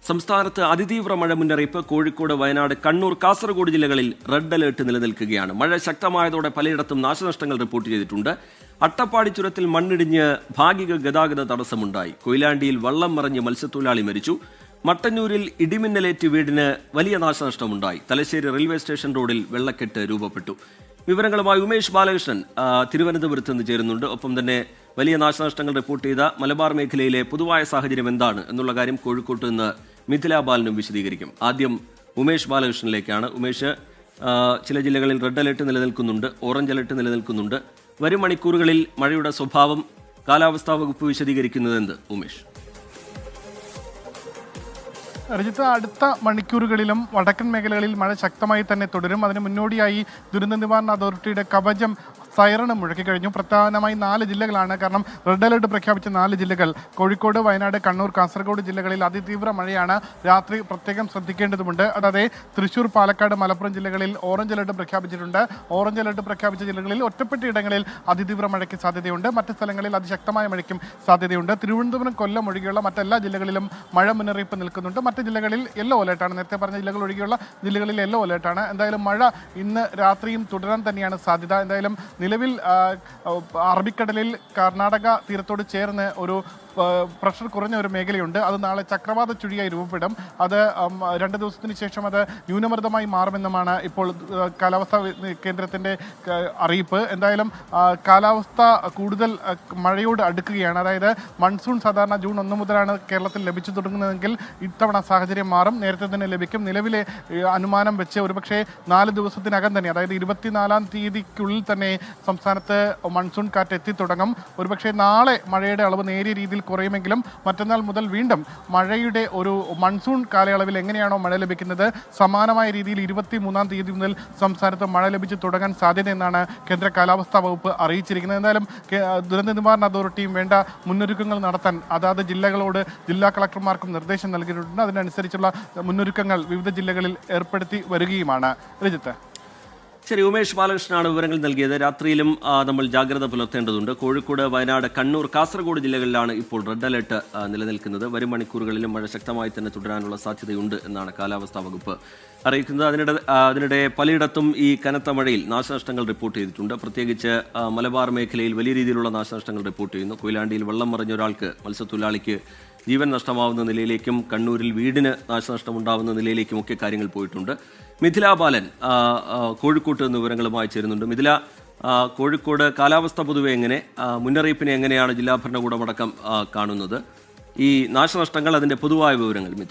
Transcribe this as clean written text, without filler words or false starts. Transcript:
സംസ്ഥാനത്ത് അതിതീവ്ര മഴ മുന്നറിയിപ്പ്. കോഴിക്കോട്, വയനാട്, കണ്ണൂർ, കാസർഗോഡ് ജില്ലകളിൽ റെഡ് അലേർട്ട് നിലനിൽക്കുകയാണ്. മഴ ശക്തമായതോടെ പലയിടത്തും നാശനഷ്ടങ്ങൾ റിപ്പോർട്ട് ചെയ്തിട്ടുണ്ട്. അട്ടപ്പാടി ചുരത്തിൽ മണ്ണിടിഞ്ഞ് ഭാഗിക ഗതാഗത തടസ്സമുണ്ടായി. കൊയിലാണ്ടിയിൽ വള്ളം മറിഞ്ഞ് മത്സ്യത്തൊഴിലാളി മരിച്ചു. മട്ടന്നൂരിൽ ഇടിമിന്നലേറ്റ് വീടിന് വലിയ നാശനഷ്ടമുണ്ടായി. തലശ്ശേരി റെയിൽവേ സ്റ്റേഷൻ റോഡിൽ വെള്ളക്കെട്ട് രൂപപ്പെട്ടു. വിവരങ്ങളുമായി ഉമേഷ് ബാലകൃഷ്ണൻ തിരുവനന്തപുരത്ത് നിന്ന് ചേരുന്നുണ്ട്. ഒപ്പം തന്നെ വലിയ നാശനഷ്ടങ്ങൾ റിപ്പോർട്ട് ചെയ്ത മലബാർ മേഖലയിലെ പൊതുവായ സാഹചര്യം എന്താണ് എന്നുള്ള കാര്യം കോഴിക്കോട്ട് നിന്ന് മിഥില ബാലനും വിശദീകരിക്കും. ആദ്യം ഉമേഷ് ബാലകൃഷ്ണനിലേക്കാണ്. ഉമേഷ്, ചില ജില്ലകളിൽ റെഡ് അലേർട്ട് നിലനിൽക്കുന്നുണ്ട്, ഓറഞ്ച് അലേർട്ട് നിലനിൽക്കുന്നുണ്ട്. വരും മണിക്കൂറുകളിൽ മഴയുടെ സ്വഭാവം കാലാവസ്ഥാ വകുപ്പ് വിശദീകരിക്കുന്നത് എന്ത്? ഉമേഷ്. രജിത്ത്, അടുത്ത മണിക്കൂറുകളിലും വടക്കൻ മേഖലകളിൽ മഴ ശക്തമായി തന്നെ തുടരും. അതിന് മുന്നോടിയായി ദുരന്ത നിവാരണ അതോറിറ്റിയുടെ കവചം സൈറണ് മുഴക്കിക്കഴിഞ്ഞു. പ്രധാനമായി 4 ജില്ലകളാണ്. കാരണം റെഡ് അലേർട്ട് പ്രഖ്യാപിച്ച 4 ജില്ലകൾ കോഴിക്കോട്, വയനാട്, കണ്ണൂർ, കാസർഗോഡ് ജില്ലകളിൽ അതിതീവ്ര മഴയാണ്. രാത്രി പ്രത്യേകം ശ്രദ്ധിക്കേണ്ടതുണ്ട്. അതായത് തൃശൂർ, പാലക്കാട്, മലപ്പുറം ജില്ലകളിൽ ഓറഞ്ച് അലേർട്ട് പ്രഖ്യാപിച്ചിട്ടുണ്ട്. ഓറഞ്ച് അലേർട്ട് പ്രഖ്യാപിച്ച ജില്ലകളിൽ ഒറ്റപ്പെട്ട ഇടങ്ങളിൽ അതിതീവ്ര മഴയ്ക്ക് സാധ്യതയുണ്ട്. മറ്റ് സ്ഥലങ്ങളിൽ അതിശക്തമായ മഴയ്ക്കും സാധ്യതയുണ്ട്. തിരുവനന്തപുരം, കൊല്ലം ഒഴികെയുള്ള മറ്റെല്ലാ ജില്ലകളിലും മഴ മുന്നറിയിപ്പ് നിൽക്കുന്നുണ്ട്. മറ്റ് ജില്ലകളിൽ യെല്ലോ അലേർട്ടാണ്. നേരത്തെ പറഞ്ഞ ജില്ലകൾ ഒഴികെയുള്ള ജില്ലകളിൽ യെല്ലോ അലേർട്ടാണ്. എന്തായാലും മഴ ഇന്ന് രാത്രിയും തുടരാൻ തന്നെയാണ് സാധ്യത. എന്തായാലും നിലവിൽ അറബിക്കടലിൽ കർണാടക തീരത്തോട് ചേർന്ന് ഒരു പ്രഷർ കുറഞ്ഞ ഒരു മേഖലയുണ്ട്. അത് നാളെ ചക്രവാത ചുഴിയായി രൂപപ്പെടും. അത് 2 ദിവസത്തിന് ശേഷം അത് ന്യൂനമർദ്ദമായി മാറുമെന്നുമാണ് ഇപ്പോൾ കാലാവസ്ഥാ കേന്ദ്രത്തിൻ്റെ അറിയിപ്പ്. എന്തായാലും കാലാവസ്ഥ കൂടുതൽ മഴയോട് അടുക്കുകയാണ്. അതായത് മൺസൂൺ സാധാരണ ജൂൺ 1 മുതലാണ് കേരളത്തിൽ ലഭിച്ചു തുടങ്ങുന്നതെങ്കിൽ ഇത്തവണ സാഹചര്യം മാറും. നേരത്തെ തന്നെ ലഭിക്കും. നിലവിലെ അനുമാനം വെച്ച് ഒരുപക്ഷെ 4 ദിവസത്തിനകം തന്നെ, അതായത് 24-ാം തീയതിക്കുള്ളിൽ തന്നെ സംസ്ഥാനത്ത് മൺസൂൺ കാറ്റ് എത്തിത്തുടങ്ങും. ഒരുപക്ഷെ നാളെ മഴയുടെ അളവ് നേരിയ രീതിയിൽ കുറയുമെങ്കിലും മറ്റന്നാൾ മുതൽ വീണ്ടും മഴയുടെ ഒരു മൺസൂൺ കാലയളവിൽ എങ്ങനെയാണോ മഴ ലഭിക്കുന്നത് സമാനമായ രീതിയിൽ 23-ാം തീയതി മുതൽ സംസ്ഥാനത്ത് മഴ ലഭിച്ച് തുടങ്ങാൻ സാധ്യതയെന്നാണ് കേന്ദ്ര കാലാവസ്ഥാ വകുപ്പ് അറിയിച്ചിരിക്കുന്നത്. എന്തായാലും ദുരന്ത നിവാരണ അതോറിറ്റിയും വേണ്ട മുന്നൊരുക്കങ്ങൾ നടത്താൻ അതാത് ജില്ലകളോട് ജില്ലാ കളക്ടർമാർക്കും നിർദ്ദേശം നൽകിയിട്ടുണ്ട്. അതിനനുസരിച്ചുള്ള മുന്നൊരുക്കങ്ങൾ വിവിധ ജില്ലകളിൽ ഏർപ്പെടുത്തി വരികയുമാണ്. രജിത്ത്. ശരി, ഉമേഷ് ബാലകൃഷ്ണനാണ് വിവരങ്ങൾ നൽകിയത്. രാത്രിയിലും നമ്മൾ ജാഗ്രത പുലർത്തേണ്ടതുണ്ട്. കോഴിക്കോട്, വയനാട്, കണ്ണൂർ, കാസർഗോഡ് ജില്ലകളിലാണ് ഇപ്പോൾ റെഡ് അലേർട്ട് നിലനിൽക്കുന്നത്. വരും മണിക്കൂറുകളിലും മഴ ശക്തമായി തന്നെ തുടരാനുള്ള സാധ്യതയുണ്ട് എന്നാണ് കാലാവസ്ഥാ വകുപ്പ് അറിയിക്കുന്നത്. അതിനിടെ പലയിടത്തും ഈ കനത്ത മഴയിൽ നാശനഷ്ടങ്ങൾ റിപ്പോർട്ട് ചെയ്തിട്ടുണ്ട്. പ്രത്യേകിച്ച് മലബാർ മേഖലയിൽ വലിയ രീതിയിലുള്ള നാശനഷ്ടങ്ങൾ റിപ്പോർട്ട് ചെയ്യുന്നു. കൊയിലാണ്ടിയിൽ വെള്ളം മറിഞ്ഞ ഒരാൾക്ക്, മത്സ്യത്തൊഴിലാളിക്ക് ജീവൻ നഷ്ടമാവുന്ന നിലയിലേക്കും കണ്ണൂരിൽ വീടിന് നാശനഷ്ടമുണ്ടാവുന്ന നിലയിലേക്കും ഒക്കെ കാര്യങ്ങൾ പോയിട്ടുണ്ട്. മിഥില ബാലൻ കോഴിക്കോട്ട് നിന്ന് വിവരങ്ങളുമായി ചേരുന്നുണ്ട്. മിഥില, കോഴിക്കോട് കാലാവസ്ഥ പൊതുവെ എങ്ങനെ, മുന്നറിയിപ്പിനെ എങ്ങനെയാണ് ജില്ലാ ഭരണകൂടമടക്കം കാണുന്നത്? ഈ നാശനഷ്ടങ്ങൾ, അതിൻ്റെ പൊതുവായ വിവരങ്ങൾ മിഥില.